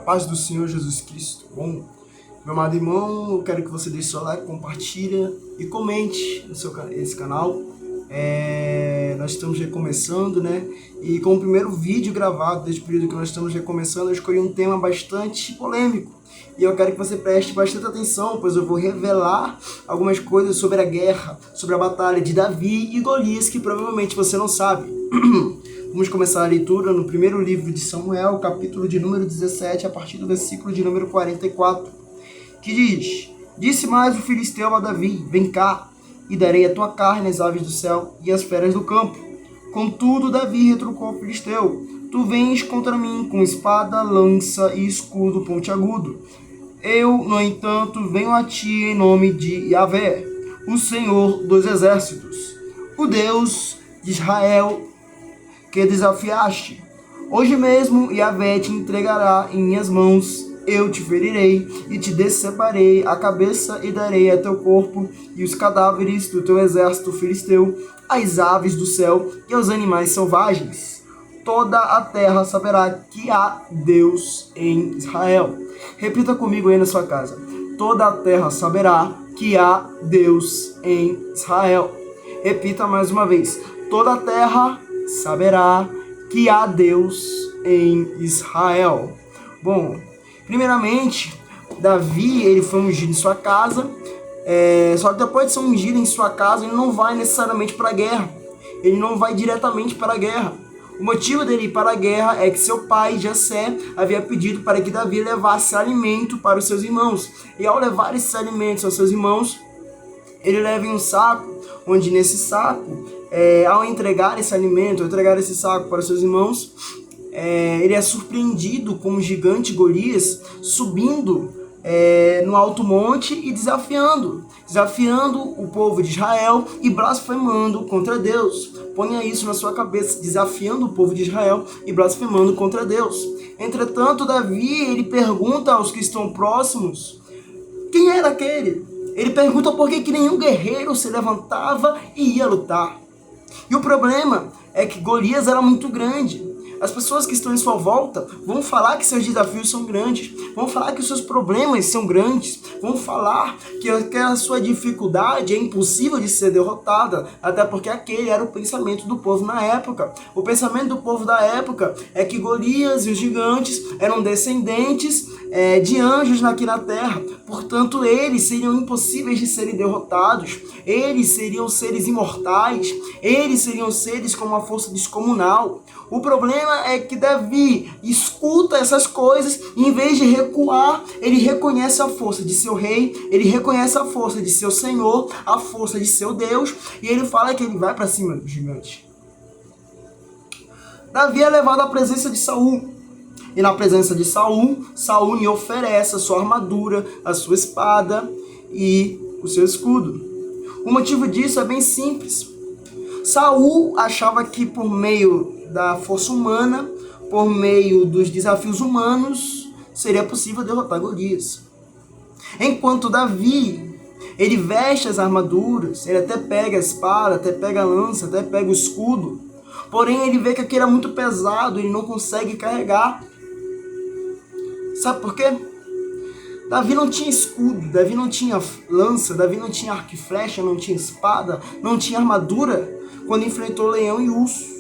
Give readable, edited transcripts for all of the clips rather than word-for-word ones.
paz do Senhor Jesus Cristo. Bom, meu amado irmão, eu quero que você deixe seu like, compartilha e comente esse canal. Nós estamos recomeçando, né? E com o primeiro vídeo gravado desde o período que nós estamos recomeçando, eu escolhi um tema bastante polêmico. E eu quero que você preste bastante atenção, pois eu vou revelar algumas coisas sobre a guerra, sobre a batalha de Davi e Golias, que provavelmente você não sabe. Vamos começar a leitura no primeiro livro de Samuel, capítulo de número 17, a partir do versículo de número 44, que diz: Disse mais o filisteu a Davi: Vem cá, e darei a tua carne às aves do céu e às feras do campo. Contudo, Davi retrucou ao filisteu: Tu vens contra mim com espada, lança e escudo pontiagudo. Eu, no entanto, venho a ti em nome de Yahvé, o Senhor dos exércitos, o Deus de Israel, que desafiaste. Hoje mesmo Yahvé te entregará em minhas mãos, eu te ferirei e te deceparei a cabeça e darei a teu corpo e os cadáveres do teu exército filisteu, às aves do céu e aos animais selvagens. Toda a terra saberá que há Deus em Israel. Repita comigo aí na sua casa. Toda a terra saberá que há Deus em Israel. Repita mais uma vez. Toda a terra saberá que há Deus em Israel. Bom, primeiramente, Davi, ele foi ungido em sua casa, só que depois de ser ungido em sua casa, ele não vai necessariamente para a guerra. Ele não vai diretamente para a guerra. O motivo dele ir para a guerra é que seu pai, Jessé, havia pedido para que Davi levasse alimento para os seus irmãos. E ao levar esses alimentos aos seus irmãos, ele leva em um saco, onde nesse saco, ao entregar esse alimento, ao entregar esse saco para os seus irmãos, ele é surpreendido com o gigante Golias subindo no alto monte e desafiando o povo de Israel e blasfemando contra Deus. Ponha isso na sua cabeça: desafiando o povo de Israel e blasfemando contra Deus. Entretanto, Davi, ele pergunta aos que estão próximos quem era aquele. Ele pergunta por que nenhum guerreiro se levantava e ia lutar. E o problema é que Golias era muito grande. As pessoas que estão em sua volta vão falar que seus desafios são grandes, vão falar que os seus problemas são grandes, vão falar que a sua dificuldade é impossível de ser derrotada, até porque aquele era o pensamento do povo na época. O pensamento do povo da época é que Golias e os gigantes eram descendentes de anjos aqui na terra, portanto eles seriam impossíveis de serem derrotados, eles seriam seres imortais, eles seriam seres com uma força descomunal. O problema é que Davi escuta essas coisas e, em vez de recuar, ele reconhece a força de seu rei, ele reconhece a força de seu Senhor, a força de seu Deus, e ele fala que ele vai para cima do gigante. Davi é levado à presença de Saul, e na presença de Saul, Saul lhe oferece a sua armadura, a sua espada e o seu escudo. O motivo disso é bem simples. Saul achava que por meio da força humana, por meio dos desafios humanos, seria possível derrotar Golias. Enquanto Davi, ele veste as armaduras, ele até pega a espada, até pega a lança, até pega o escudo, porém ele vê que aquilo é muito pesado, ele não consegue carregar. Sabe por quê? Davi não tinha escudo, Davi não tinha lança, Davi não tinha arco e flecha, não tinha espada, não tinha armadura quando enfrentou leão e urso.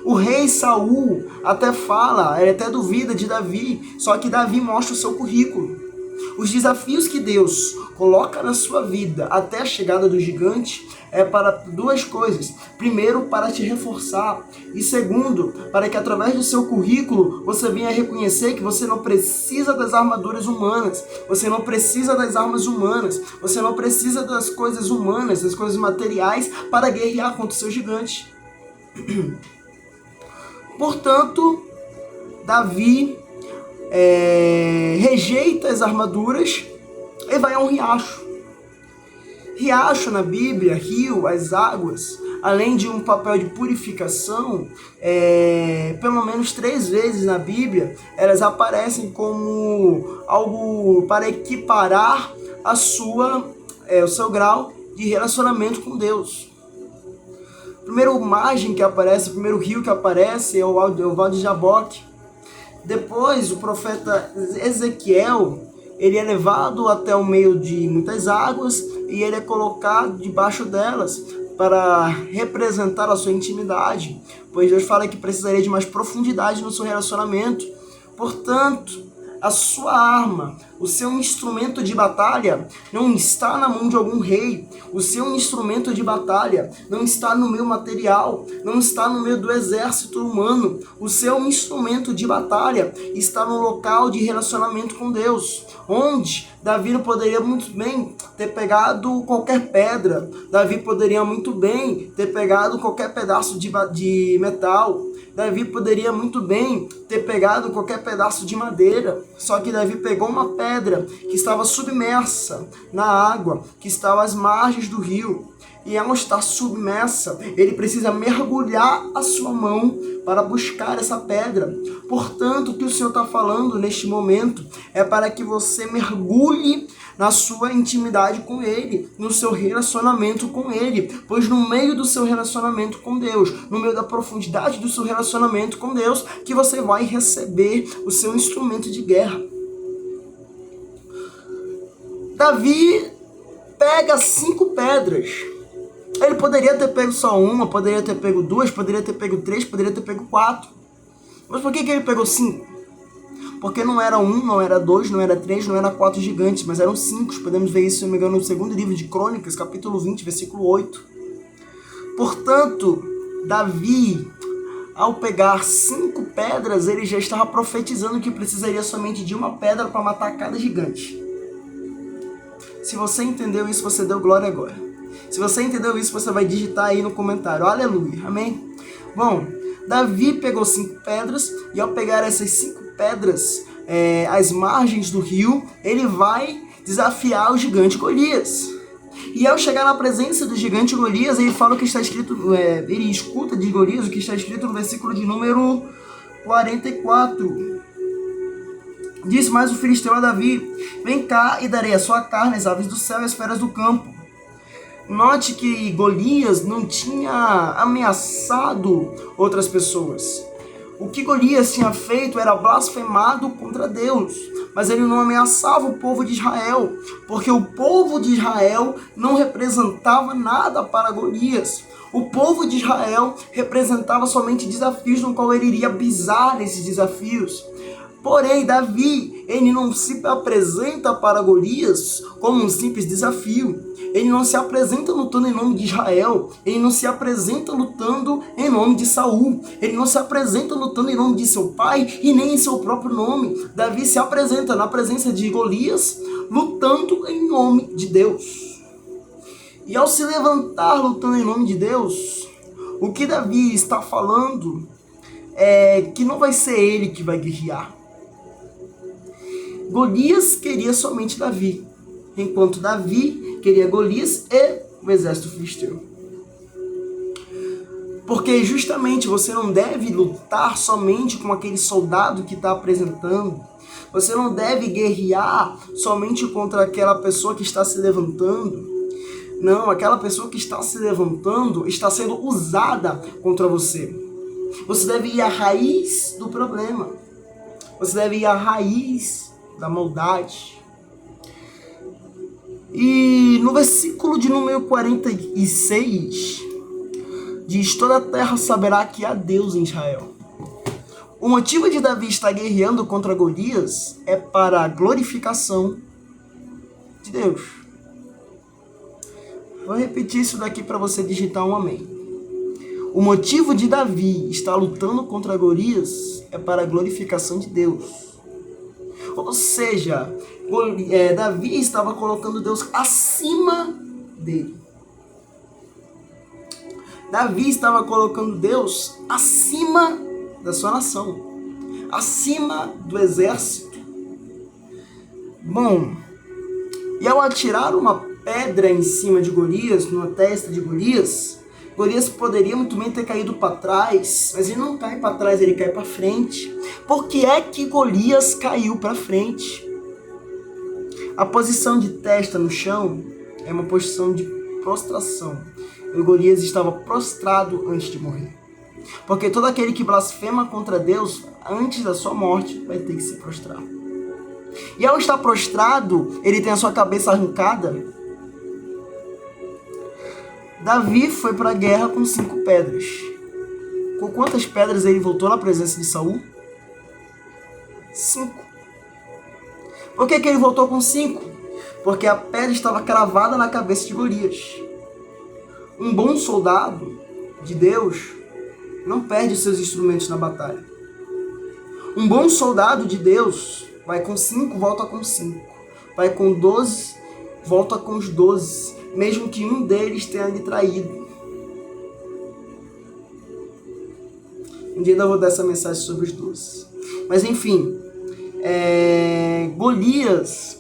O rei Saul até fala, ele até duvida de Davi, só que Davi mostra o seu currículo. Os desafios que Deus coloca na sua vida até a chegada do gigante é para duas coisas. Primeiro, para te reforçar. E segundo, para que através do seu currículo você venha reconhecer que você não precisa das armaduras humanas. Você não precisa das armas humanas. Você não precisa das coisas humanas, das coisas materiais para guerrear contra o seu gigante. Portanto, Davi rejeita as armaduras e vai a um riacho. Riacho na Bíblia, rio, as águas, além de um papel de purificação, pelo menos 3 vezes na Bíblia, elas aparecem como algo para equiparar o seu grau de relacionamento com Deus. O primeiro margem que aparece, o primeiro rio que aparece é o Vale de Jaboque. Depois, o profeta Ezequiel, ele é levado até o meio de muitas águas e ele é colocado debaixo delas para representar a sua intimidade, pois Deus fala que precisaria de mais profundidade no seu relacionamento. Portanto, a sua arma, o seu instrumento de batalha não está na mão de algum rei. O seu instrumento de batalha não está no meio material, não está no meio do exército humano. O seu instrumento de batalha está no local de relacionamento com Deus, onde Davi não poderia muito bem ter pegado qualquer pedra. Davi poderia muito bem ter pegado qualquer pedaço de metal. Davi poderia muito bem ter pegado qualquer pedaço de madeira, só que Davi pegou uma pedra que estava submersa na água, que estava às margens do rio. E ao estar submersa, ele precisa mergulhar a sua mão para buscar essa pedra. Portanto, o que o Senhor está falando neste momento é para que você mergulhe na sua intimidade com Ele, no seu relacionamento com Ele, pois no meio do seu relacionamento com Deus, no meio da profundidade do seu relacionamento com Deus, que você vai receber o seu instrumento de guerra. Davi pega 5 pedras. Ele poderia ter pego só uma, poderia ter pego 2, poderia ter pego 3, poderia ter pego 4. Mas por que ele pegou 5? Porque não era 1, não era 2, não era 3, não era 4 gigantes, mas eram 5. Podemos ver isso, se não me engano, no segundo livro de Crônicas, capítulo 20, versículo 8. Portanto, Davi, ao pegar 5 pedras, ele já estava profetizando que precisaria somente de uma pedra para matar cada gigante. Se você entendeu isso, você deu glória agora. Se você entendeu isso, você vai digitar aí no comentário. Aleluia. Amém? Bom, Davi pegou 5 pedras e ao pegar essas 5 pedras às margens do rio, ele vai desafiar o gigante Golias. E ao chegar na presença do gigante Golias, ele fala o que está escrito, ele escuta de Golias o que está escrito no versículo de número 44. Disse mais o filisteu a Davi: vem cá e darei a sua carne às aves do céu e às feras do campo. Note que Golias não tinha ameaçado outras pessoas. O que Golias tinha feito era blasfemado contra Deus, mas ele não ameaçava o povo de Israel, porque o povo de Israel não representava nada para Golias. O povo de Israel representava somente desafios no qual ele iria pisar nesses desafios. Porém, Davi, ele não se apresenta para Golias como um simples desafio. Ele não se apresenta lutando em nome de Israel. Ele não se apresenta lutando em nome de Saul. Ele não se apresenta lutando em nome de seu pai e nem em seu próprio nome. Davi se apresenta na presença de Golias, lutando em nome de Deus. E ao se levantar lutando em nome de Deus, o que Davi está falando é que não vai ser ele que vai guerrear. Golias queria somente Davi, enquanto Davi queria Golias e o exército filisteu. Porque justamente você não deve lutar somente com aquele soldado que está apresentando. Você não deve guerrear somente contra aquela pessoa que está se levantando. Não, aquela pessoa que está se levantando está sendo usada contra você. Você deve ir à raiz do problema. Você deve ir à raiz da maldade. E no versículo de número 46, diz: toda a terra saberá que há Deus em Israel. O motivo de Davi estar guerreando contra Golias é para a glorificação de Deus. Vou repetir isso daqui para você digitar um amém. O motivo de Davi estar lutando contra Golias é para a glorificação de Deus. Ou seja, Davi estava colocando Deus acima dele. Davi estava colocando Deus acima da sua nação, acima do exército. Bom, e ao atirar uma pedra em cima de Golias, numa testa de Golias, Golias poderia muito bem ter caído para trás, mas ele não cai para trás, ele cai para frente. Por que é que Golias caiu para frente? A posição de testa no chão é uma posição de prostração. O Golias estava prostrado antes de morrer. Porque todo aquele que blasfema contra Deus, antes da sua morte, vai ter que se prostrar. E ao estar prostrado, ele tem a sua cabeça arrancada. Davi foi para a guerra com 5 pedras. Com quantas pedras ele voltou na presença de Saul? 5. Por que ele voltou com 5? Porque a pedra estava cravada na cabeça de Golias. Um bom soldado de Deus não perde os seus instrumentos na batalha. Um bom soldado de Deus vai com 5, volta com 5. Vai com 12, volta com os 12. Mesmo que um deles tenha lhe traído. Um dia eu vou dar essa mensagem sobre os 12. Mas enfim, Golias,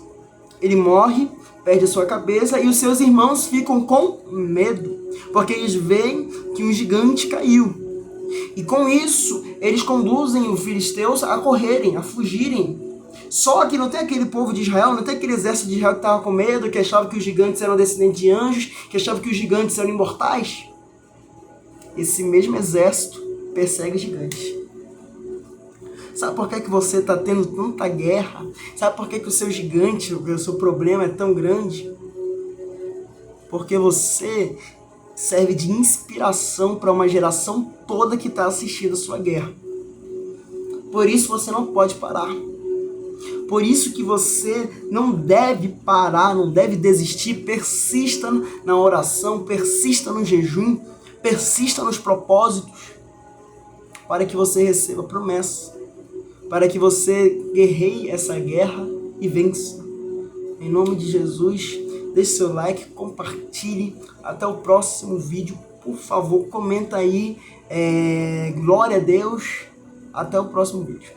ele morre, perde a sua cabeça e os seus irmãos ficam com medo, porque eles veem que um gigante caiu. E com isso, eles conduzem os filisteus a correrem, a fugirem. Só que não tem aquele povo de Israel, não tem aquele exército de Israel que estava com medo, que achava que os gigantes eram descendentes de anjos, que achava que os gigantes eram imortais. Esse mesmo exército persegue gigantes. Sabe por que você está tendo tanta guerra? Sabe por que o seu gigante, o seu problema é tão grande? Porque você serve de inspiração para uma geração toda que está assistindo a sua guerra. Por isso você não pode parar. Por isso que você não deve parar, não deve desistir. Persista na oração, persista no jejum, persista nos propósitos, para que você receba promessa. Para que você guerreie essa guerra e vença. Em nome de Jesus, deixe seu like, compartilhe. Até o próximo vídeo. Por favor, comenta aí. Glória a Deus. Até o próximo vídeo.